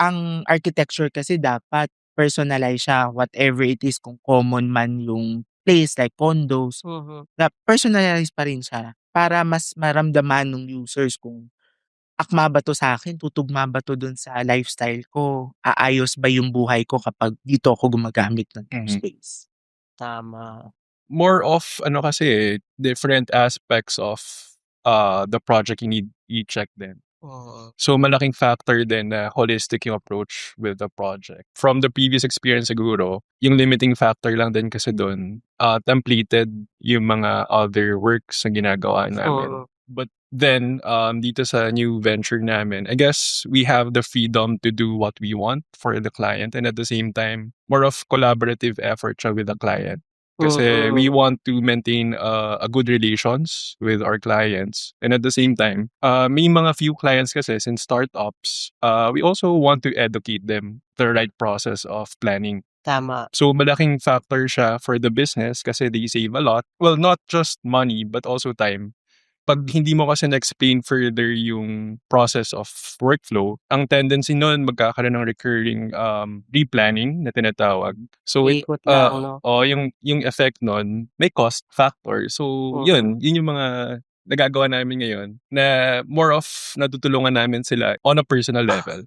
ang architecture kasi dapat personalize siya, whatever it is, kung common man yung place like condos, Mhm. na personalize pa rin siya para mas maramdaman ng users kung akma ba 'to sa'kin, tutugma ba 'to dun sa lifestyle ko, aayos ba yung buhay ko kapag dito ako gumagamit ng space. Tama. More of kasi different aspects of the project you need i-check din. Oo. So malaking factor din na holistic yung approach with the project. From the previous experience siguro, yung limiting factor lang din kasi doon, templated yung mga other works na ginagawa namin. Oo. But then, dito sa new venture namin, I guess we have the freedom to do what we want for the client, and at the same time, more of collaborative effort siya with the client. Kasi we want to maintain a good relations with our clients. And at the same time, may mga few clients kasi since startups, we also want to educate them the right process of planning. Tama. So malaking factor siya for the business kasi they save a lot. Well, not just money but also time. Pag hindi mo kasi na-explain further yung process of workflow, ang tendency nun magkakaroon ng recurring replanning na tinatawag. So Ikot lang, no? yung effect nun may cost factor. So yun yung mga nagagawa namin ngayon na more of natutulungan namin sila on a personal level.